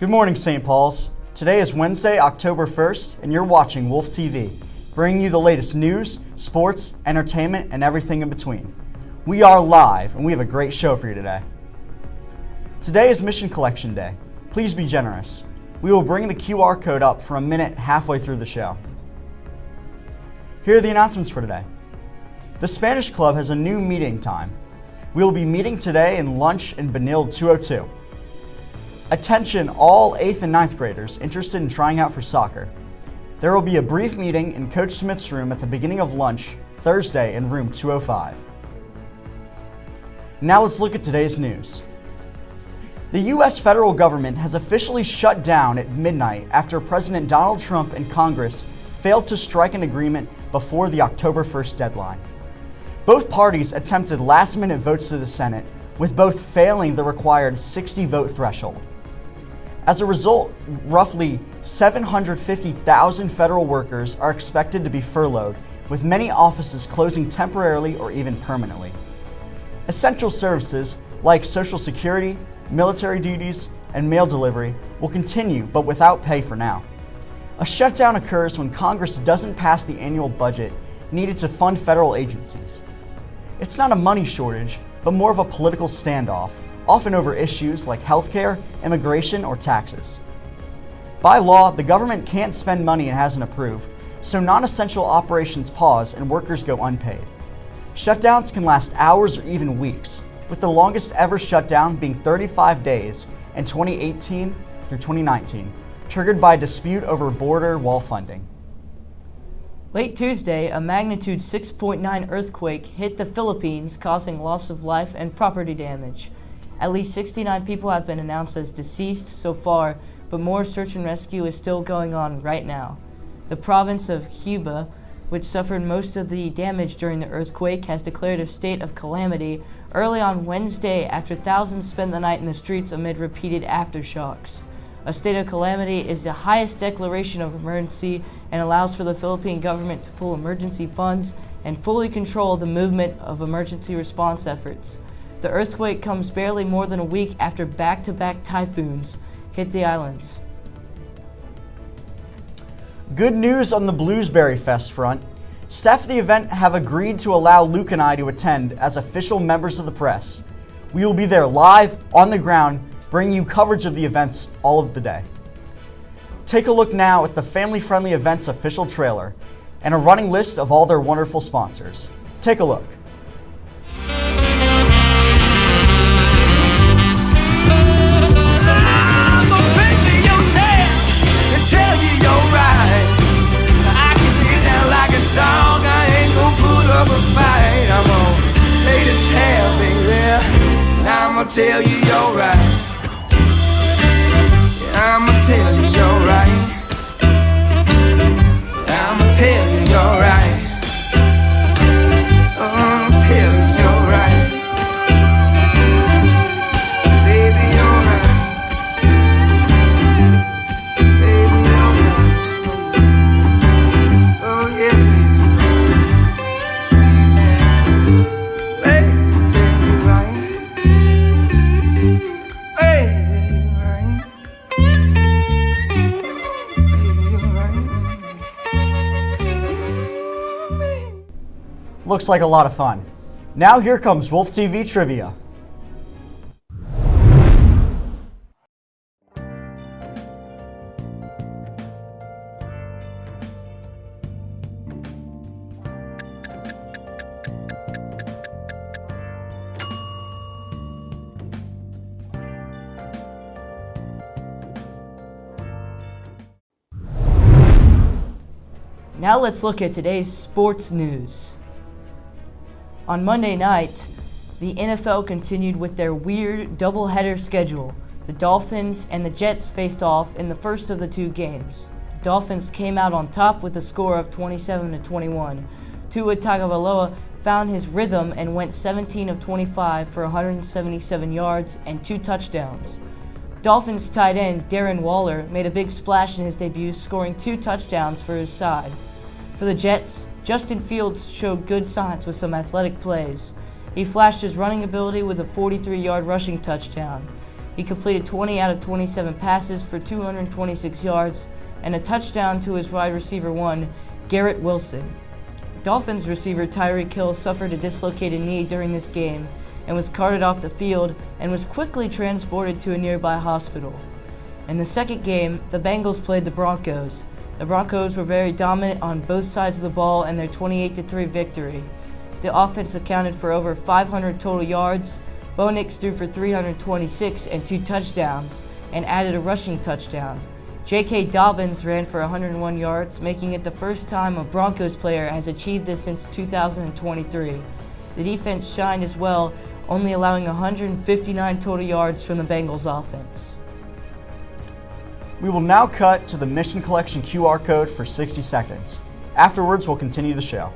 Good morning, St. Paul's. Today is Wednesday, October 1st, and you're watching Wolf TV, bringing you the latest news, sports, entertainment, and everything in between. We are live, and we have a great show for you today. Today is Mission Collection Day. Please be generous. We will bring the QR code up for a minute halfway through the show. Here are the announcements for today. The Spanish Club has a new meeting time. We will be meeting today in lunch in Benilde 202. Attention all 8th and 9th graders interested in trying out for soccer. There will be a brief meeting in Coach Smith's room at the beginning of lunch Thursday in room 205. Now let's look at today's news. The U.S. federal government has officially shut down at midnight after President Donald Trump and Congress failed to strike an agreement before the October 1st deadline. Both parties attempted last-minute votes to the Senate, with both failing the required 60-vote threshold. As a result, roughly 750,000 federal workers are expected to be furloughed, with many offices closing temporarily or even permanently. Essential services like Social Security, military duties, and mail delivery will continue, but without pay for now. A shutdown occurs when Congress doesn't pass the annual budget needed to fund federal agencies. It's not a money shortage, but more of a political standoff, often over issues like healthcare, immigration, or taxes. By law, the government can't spend money it hasn't approved, so non-essential operations pause and workers go unpaid. Shutdowns can last hours or even weeks, with the longest ever shutdown being 35 days in 2018 through 2019, triggered by a dispute over border wall funding. Late Tuesday, a magnitude 6.9 earthquake hit the Philippines, causing loss of life and property damage. At least 69 people have been announced as deceased so far, but more search and rescue is still going on right now. The province of Huba, which suffered most of the damage during the earthquake, has declared a state of calamity early on Wednesday after thousands spent the night in the streets amid repeated aftershocks. A state of calamity is the highest declaration of emergency and allows for the Philippine government to pull emergency funds and fully control the movement of emergency response efforts. The earthquake comes barely more than a week after back-to-back typhoons hit the islands. Good news on the Bluesberry Fest front. Staff of the event have agreed to allow Luke and I to attend as official members of the press. We will be there live, on the ground, bringing you coverage of the events all of the day. Take a look now at the Family Friendly Events official trailer and a running list of all their wonderful sponsors. Take a look. Tell you you're right. I'ma tell you you're right. I'ma tell you you're right. I'ma tell you you're right. Baby, you're right. Baby, you're right. Oh yeah, baby. Baby, you're right. Looks like a lot of fun. Now here comes Wolf TV Trivia. Now let's look at today's sports news. On Monday night, the NFL continued with their weird doubleheader schedule. The Dolphins and the Jets faced off in the first of the two games. The Dolphins came out on top with a score of 27-21. Tua Tagovailoa found his rhythm and went 17 of 25 for 177 yards and 2 touchdowns. Dolphins tight end Darren Waller made a big splash in his debut, scoring 2 touchdowns for his side. For the Jets, Justin Fields showed good signs with some athletic plays. He flashed his running ability with a 43-yard rushing touchdown. He completed 20 out of 27 passes for 226 yards and a touchdown to his wide receiver one, Garrett Wilson. Dolphins receiver Tyreek Hill suffered a dislocated knee during this game and was carted off the field and was quickly transported to a nearby hospital. In the second game, the Bengals played the Broncos. The Broncos were very dominant on both sides of the ball in their 28-3 victory. The offense accounted for over 500 total yards. Bo Nix threw for 326 and 2 touchdowns and added a rushing touchdown. J.K. Dobbins ran for 101 yards, making it the first time a Broncos player has achieved this since 2023. The defense shined as well, only allowing 159 total yards from the Bengals offense. We will now cut to the Mission Collection QR code for 60 seconds. Afterwards, we'll continue the show.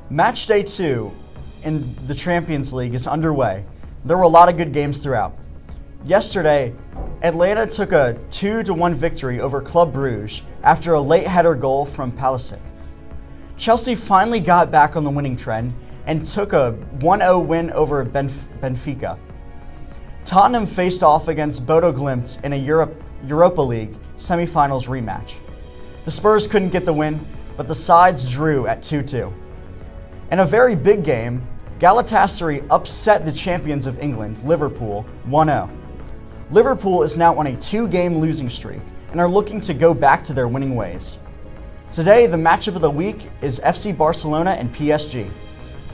Match day 2 in the Champions League is underway. There were a lot of good games throughout. Yesterday, Atlanta took a 2-1 victory over Club Brugge after a late header goal from Pulisic. Chelsea finally got back on the winning trend and took a 1-0 win over Benfica. Tottenham faced off against Bodo Glimt in a Europa League semi-finals rematch. The Spurs couldn't get the win, but the sides drew at 2-2. In a very big game, Galatasaray upset the champions of England, Liverpool, 1-0. Liverpool is now on a 2-game losing streak and are looking to go back to their winning ways. Today, the matchup of the week is FC Barcelona and PSG.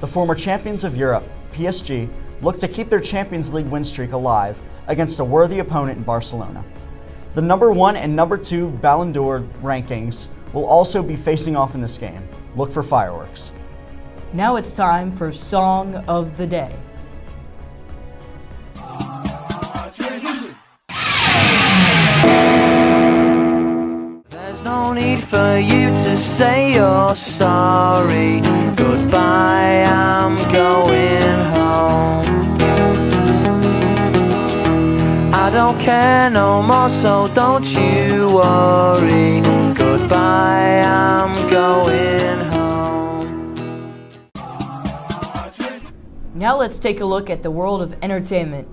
The former champions of Europe, PSG, look to keep their Champions League win streak alive against a worthy opponent in Barcelona. The number 1 and number 2 Ballon d'Or rankings will also be facing off in this game. Look for fireworks. Now it's time for Song of the Day. There's no need for you to say you're sorry. Goodbye, I'm going home. I don't care no more, so don't you worry. Goodbye, I'm going home. Now let's take a look at the world of entertainment.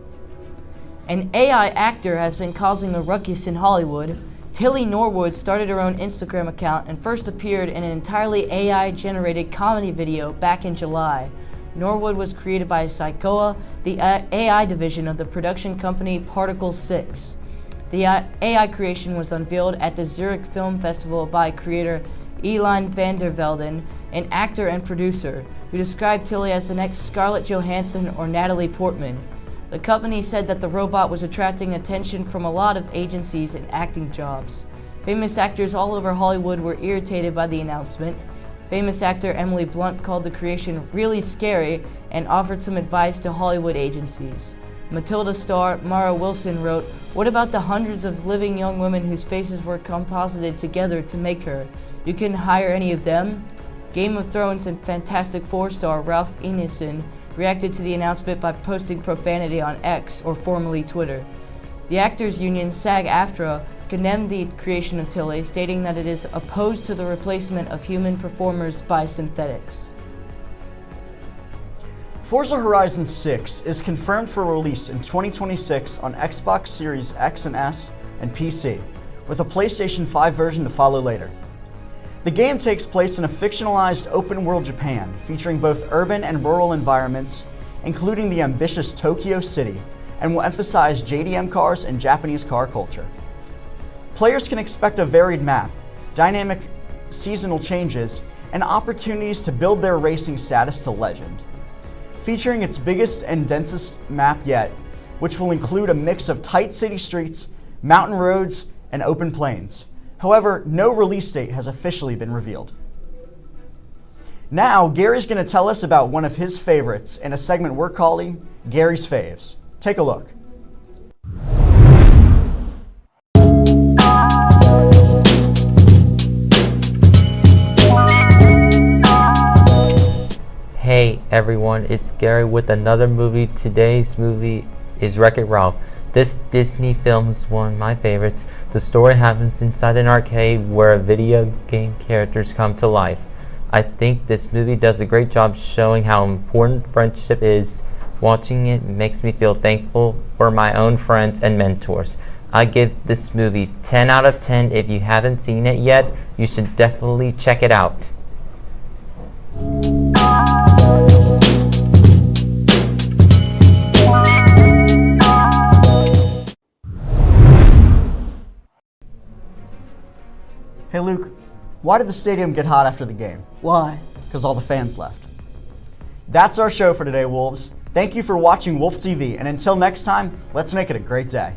An AI actor has been causing a ruckus in Hollywood. Tilly Norwood started her own Instagram account and first appeared in an entirely AI-generated comedy video back in July. Norwood was created by Psychoa, the AI division of the production company Particle 6. The AI creation was unveiled at the Zurich Film Festival by creator Eline van der Velden, an actor and producer, who described Tilly as the next Scarlett Johansson or Natalie Portman. The company said that the robot was attracting attention from a lot of agencies and acting jobs. Famous actors all over Hollywood were irritated by the announcement. Famous actor Emily Blunt called the creation really scary and offered some advice to Hollywood agencies. Matilda star Mara Wilson wrote, "What about the hundreds of living young women whose faces were composited together to make her? You couldn't hire any of them?" Game of Thrones and Fantastic Four star Ralph Ineson reacted to the announcement by posting profanity on X, or formerly Twitter. The actors union SAG-AFTRA condemned the creation of Tilly, stating that it is opposed to the replacement of human performers by synthetics. Forza Horizon 6 is confirmed for release in 2026 on Xbox Series X and S and PC, with a PlayStation 5 version to follow later. The game takes place in a fictionalized open-world Japan, featuring both urban and rural environments including the ambitious Tokyo City, and will emphasize JDM cars and Japanese car culture. Players can expect a varied map, dynamic seasonal changes, and opportunities to build their racing status to legend. Featuring its biggest and densest map yet, which will include a mix of tight city streets, mountain roads, and open plains. However, no release date has officially been revealed. Now, Gary's going to tell us about one of his favorites in a segment we're calling Gary's Faves. Take a look. Hey everyone, it's Gary with another movie. Today's movie is Wreck-It Ralph. This Disney film is one of my favorites. The story happens inside an arcade where video game characters come to life. I think this movie does a great job showing how important friendship is. Watching it makes me feel thankful for my own friends and mentors. I give this movie 10 out of 10. If you haven't seen it yet, you should definitely check it out. Hey Luke, why did the stadium get hot after the game? Why? Because all the fans left. That's our show for today, Wolves. Thank you for watching Wolf TV, and until next time, let's make it a great day.